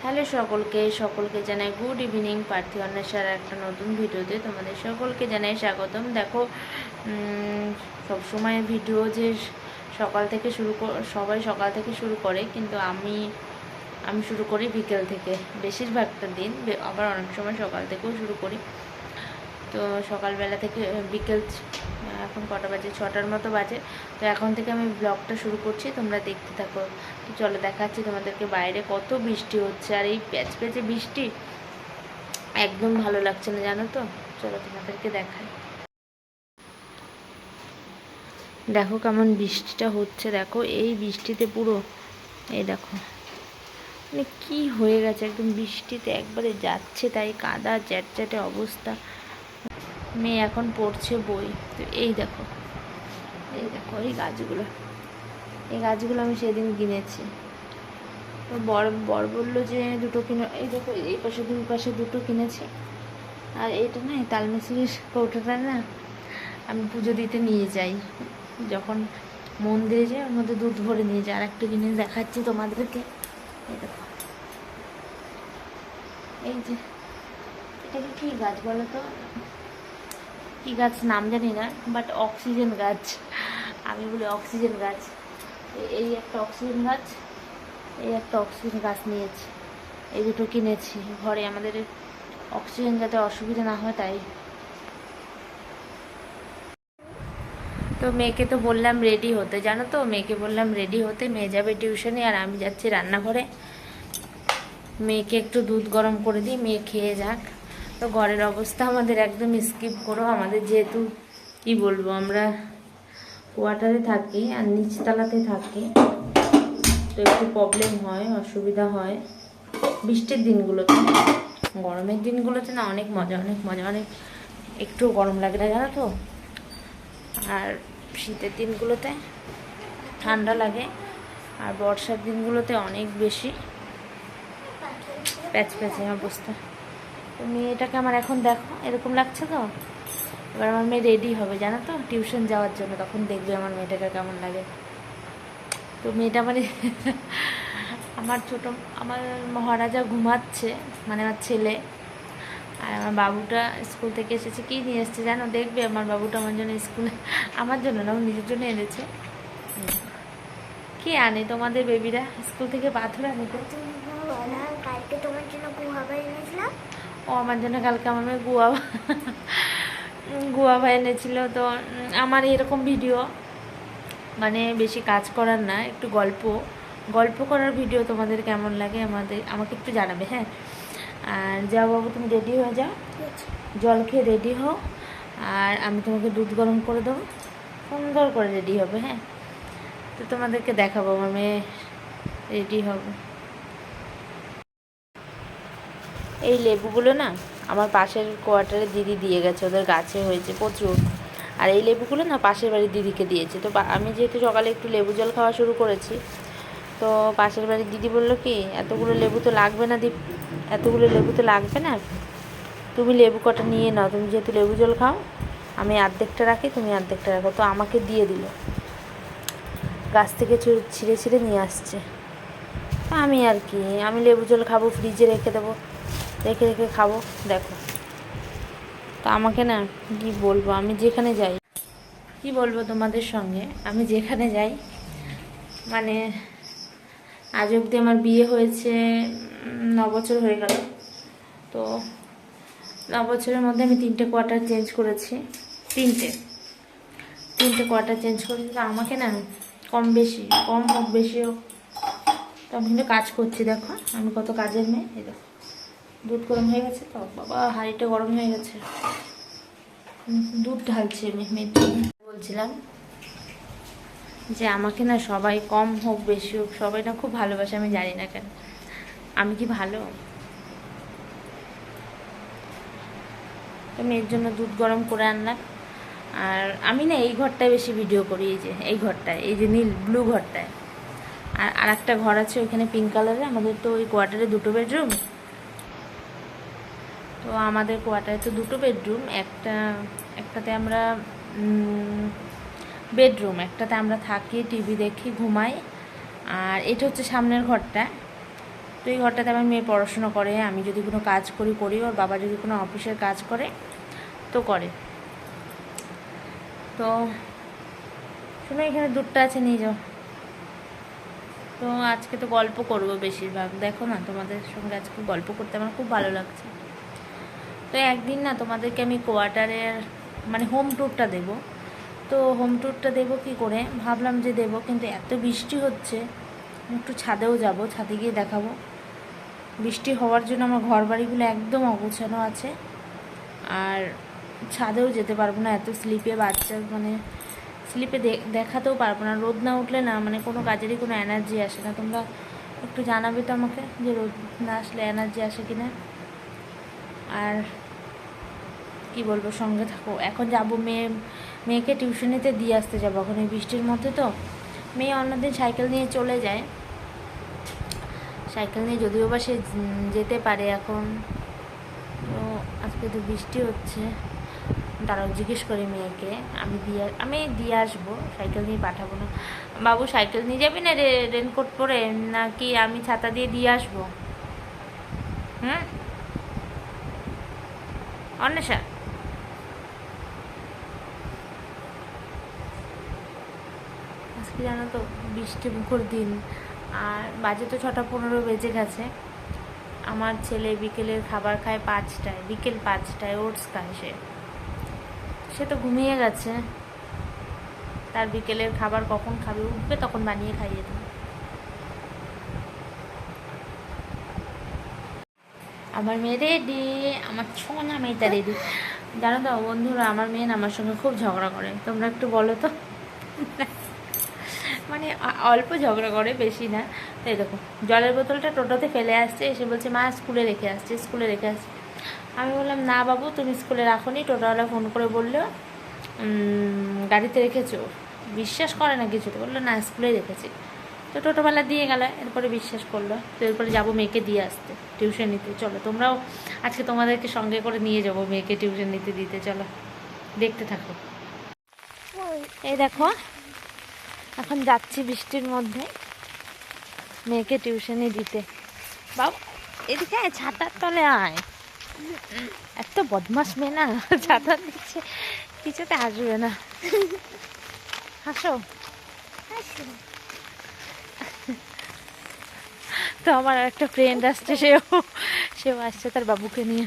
Hello সকলকে জানাই good evening. পার্থী অন্বেষার একটা নতুন ভিডিওতে তোমাদের সকলকে জানাই স্বাগতম। দেখো সবসময় ভিডিও যে সকাল থেকে সবাই সকাল থেকে শুরু করে, কিন্তু আমি শুরু করি বিকেল থেকে, বেশিরভাগটা দিন, আবার অনেক সময় সকাল থেকেও শুরু করি। তো সকালবেলা থেকে বিকেল এখন কটা বাজে, 6টার মতো বাজে। তো এখন থেকে আমি ব্লগটা শুরু করছি, তোমরা দেখতে থাকো। তো চলো দেখাচ্ছি তোমাদেরকে বাইরে কত বৃষ্টি হচ্ছে, আর এই প্যাচে বৃষ্টি একদম ভালো লাগছে না, জানো তো। চলো তোমাদেরকে দেখাই, দেখো কেমন বৃষ্টিটা হচ্ছে। দেখো এই বৃষ্টিতে পুরো এই দেখো মানে কি হয়ে গেছে, একদম বৃষ্টিতে একবারে যাচ্ছে তাই কাদা চ্যাটচ্যাটে অবস্থা। মেয়ে এখন পড়ছে বই। তো এই দেখো এই গাছগুলো আমি সেদিন কিনেছি। তো বর বললো যে দুটো কিনে, এই দেখো এই পাশে দুই পাশে দুটো কিনেছি। আর এইটা না, এই তালমিশির কৌটোটা না আমি পুজো দিতে নিয়ে যাই, যখন মন্দিরে যাই ওর মধ্যে দুধ ভরে নিয়ে যাই। আর একটা জিনিস দেখাচ্ছি তোমাদেরকে, এই দেখো এই যে এটাকে কী গাছ বলো তো, কী গাছ নাম জানি না, বাট অক্সিজেন গাছ, আমি বলি অক্সিজেন গাছ। এই একটা অক্সিজেন গাছ, এই একটা অক্সিজেন গাছ নিয়েছি, এই দুটো কিনেছি ঘরে, আমাদের অক্সিজেন যাতে অসুবিধা না হয় তাই। তো মেয়েকে তো বললাম রেডি হতে, জানো তো, মেয়েকে বললাম রেডি হতে, মেয়ে যাবে টিউশনে আর আমি যাচ্ছি রান্নাঘরে। মেয়েকে একটু দুধ গরম করে দিই, মেয়ে খেয়ে যাক। তো ঘরের অবস্থা আমাদের একদম স্কিপ করো, আমাদের যেহেতু কি বলবো, আমরা কোয়ার্টারে থাকি আর নিচতলাতে থাকি, তো একটু প্রবলেম হয়, অসুবিধা হয় বৃষ্টির দিনগুলোতে। গরমের দিনগুলোতে না অনেক মজা অনেক একটু গরম লাগে না, জানো তো। আর শীতের দিনগুলোতে ঠান্ডা লাগে, আর বর্ষার দিনগুলোতে অনেক বেশি প্যাচে অবস্থা। তো মেয়েটাকে আমার এখন দেখো এরকম লাগছে। তো এবার আমার মেয়ে রেডি হবে, জানো তো, টিউশন যাওয়ার জন্য, তখন দেখবে আমার মেয়েটাকে কেমন লাগে। তো মেয়েটা মানে আমার মহারাজা ঘুমাচ্ছে, মানে আমার ছেলে। আর আমার বাবুটা স্কুল থেকে এসেছে, কী নিয়ে এসছে জানো, দেখবে আমার বাবুটা আমার জন্য স্কুলে, আমার জন্য না, আমার নিজের জন্য এনেছে। কি আনে তোমাদের বেবিরা স্কুল থেকে? পাথর আনে তো। কালকে তোমার জন্য গুয়াভা এনেছিলাম। ও আমার জন্য কালকে আমার মেয়ে গুয়াভা এনেছিল। তো আমার এরকম ভিডিও মানে বেশি কাজ করার না, একটু গল্প করার ভিডিও তোমাদের কেমন লাগে আমাকে একটু জানাবে, হ্যাঁ। আর যাও বাবু, তুমি রেডি হয়ে যাও, জল খেয়ে রেডি হও, আর আমি তোমাকে দুধ গরম করে দেবো, সুন্দর করে রেডি হবে, হ্যাঁ। তো তোমাদেরকে দেখাবো আমার মেয়ে রেডি হবে। এই লেবুগুলো না আমার পাশের কোয়ার্টারে দিদি দিয়ে গেছে, ওদের গাছে হয়েছে প্রচুর। আর এই লেবুগুলো না পাশের বাড়ির দিদিকে দিয়েছে। তো আমি যেহেতু সকালে একটু লেবু জল খাওয়া শুরু করেছি, তো পাশের বাড়ির দিদি বললো কি, এতগুলো লেবু তো লাগবে না, তুমি লেবু কটা নিয়ে নাও, তুমি যেহেতু লেবু জল খাও, আমি অর্ধেকটা রাখি, তুমি অর্ধেকটা রাখো। তো আমাকে দিয়ে দিল, গাছ থেকে ছিঁড়ে নিয়ে আসছে। আমি আর কি, আমি লেবু জল খাবো, ফ্রিজে রেখে দেবো, রেখে খাবো, দেখো। তো আমাকে না কি বলবো, আমি যেখানে যাই, কি বলবো তোমাদের সঙ্গে, আমি যেখানে যাই, মানে আজ অবধি আমার বিয়ে হয়েছে 9 বছর হয়ে গেল। তো 9 বছরের মধ্যে আমি 3টে কোয়ার্টার চেঞ্জ করেছি, তিনটে কোয়ার্টার চেঞ্জ করেছি। তো আমাকে না কম হোক বেশি হোক, তো আমি কিন্তু কাজ করছি। দেখো আমি কত কাজের মেয়ে। এই দেখো দুধ গরম হয়ে গেছে, তো বাবা হাঁড়িটা গরম হয়ে গেছে, দুধ ঢালছি আমি মেয়ের জন্য। বলছিলাম যে আমাকে না সবাই কম হোক বেশি হোক, সবাই না খুব ভালোবাসে, আমি জানি না কেন। আমি কি ভালো? তো মেয়ের জন্য দুধ গরম করে আনলাম। আর আমি না এই ঘরটায় বেশি ভিডিও করি, এই ঘরটায়, এই যে নীল ব্লু ঘরটায়। আর একটা ঘর আছে ওইখানে পিঙ্ক কালারের। আমাদের তো ওই কোয়ার্টারে 2টো বেডরুম, তো আমাদের কোয়ার্টারে তো 2টো বেডরুম, একটাতে আমরা বেডরুম, একটাতে আমরা থাকি, টিভি দেখি, ঘুমাই। আর এটা হচ্ছে সামনের ঘরটা, তো এই ঘরটাতে আমার মেয়ে পড়াশোনা করে, আমি যদি কোনো কাজ করি, ওর বাবা যদি কোনো অফিসের কাজ করে তো করে। তো শোনো, এখানে দুধটা আছে, নিয়ে যাও। তো আজকে তো গল্প করব বেশিরভাগ, দেখো না তোমাদের সঙ্গে আজকে গল্প করতে আমার খুব ভালো লাগছে। তো একদিন না তোমাদেরকে আমি কোয়ার্টারের মানে হোম ট্যুরটা দেব। তো হোম ট্যুরটা দেবো কী করে ভাবলাম যে দেবো, কিন্তু এত বৃষ্টি হচ্ছে, একটু ছাদেও যাব, ছাদে গিয়ে দেখাবো। বৃষ্টি হওয়ার জন্য আমার ঘর বাড়িগুলো একদম অগোছানো আছে, আর ছাদেও যেতে পারবো না, এত স্লিপে বাচ্চা মানে স্লিপে দেখাতেও পারবো না। রোদ না উঠলে না মানে কোনো কাজেরই কোনো এনার্জি আসে না। তোমরা একটু জানাবে তো আমাকে যে রোদ না আসলে এনার্জি আসে কি না। আর কি বলবো, সঙ্গে থাকো। এখন যাবো মেয়েকে টিউশনিতে দিয়ে আসতে যাবো, এখন এই বৃষ্টির মধ্যে। তো মেয়ে অন্যদিন সাইকেল নিয়ে চলে যায়, সাইকেল নিয়ে যদিও বা সে যেতে পারে এখন। তো আজকে তো বৃষ্টি হচ্ছে, দাঁড়াও জিজ্ঞেস করি মেয়েকে। আমি দিয়ে আসবো, সাইকেল নিয়ে পাঠাবো না। বাবু সাইকেল নিয়ে যাবি না রেনকোট পরে, নাকি আমি ছাতা দিয়ে আসবো? অন্বেষা, আজকে জানো তো বৃষ্টি মুখর দিন, আর বাজে তো 6:15 বেজে গেছে। আমার ছেলে বিকেলের খাবার খায় 5টায়, বিকেল 5টায় ওটস খায়। সে তো ঘুমিয়ে গেছে, তার বিকেলের খাবার কখন খাবে, উঠবে তখন বানিয়ে খাইয়ে দেবে। আমার মেয়ে রেডি, আমার ছোঁয়া মেয়েটা রেডি। জানো তো বন্ধুরা, আমার মেয়ে না আমার সঙ্গে খুব ঝগড়া করে, তোমরা একটু বলো তো। মানে অল্প ঝগড়া করে, বেশি না। তো এই দেখো, জলের বোতলটা টোটোতে ফেলে আসছে, এসে বলছে মা স্কুলে রেখে আসছে। আমি বললাম না বাবু, তুমি স্কুলে রাখো নি, টোটোওয়ালা ফোন করে বললো গাড়িতে রেখেছো। বিশ্বাস করে না কিছু, তো বললো না স্কুলে রেখেছি। তো টোটোওয়ালা দিয়ে গেল, এরপরে বিশ্বাস করলো। তো এরপরে যাবো মেয়েকে দিয়ে আসতে টিউশন নিতে। চলো তোমরাও আজকে তোমাদেরকে সঙ্গে করে নিয়ে যাবো মেয়েকে টিউশন নিতে দিতে। চলো দেখতে থাকো। এই দেখো, এখন যাচ্ছি বৃষ্টির মধ্যে মেয়েকে টিউশনে দিতে। বাবু এদিকে আয়, ছাতার তলে আয়। এত বদমাস মেয়ে না, ছাতা দিচ্ছে, কিছুতে আসবে না। হাসো। তো আমার একটা ফ্রেন্ড আসছে, সেও আসছে তার বাবুকে নিয়ে।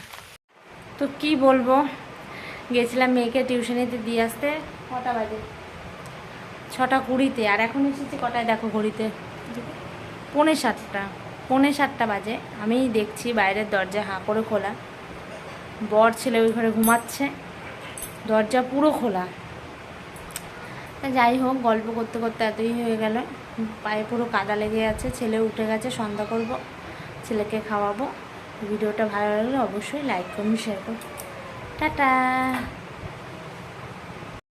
তো কি বলবো, গেছিলাম মেয়েকে টিউশনিতে দিয়ে আসতে। কটা বাজে? 6:20, আর এখন এসেছি কটায় দেখো ঘড়িতে, 7:45 বাজে। আমি দেখছি বাইরের দরজা হাঁ করে খোলা, বর ছেলে ওই ঘরে ঘুমাচ্ছে, দরজা পুরো খোলা। যাই হোক, গল্প করতে করতে এতই হয়ে গেল, পায়ে পুরো কাদা লেগে আছে। ছেলে উঠে গেছে, সন্ধ্যা করব, ছেলেকে খাওয়াবো। ভিডিওটা ভালো লাগলে অবশ্যই লাইক করুন, শেয়ার করুন। টাটা।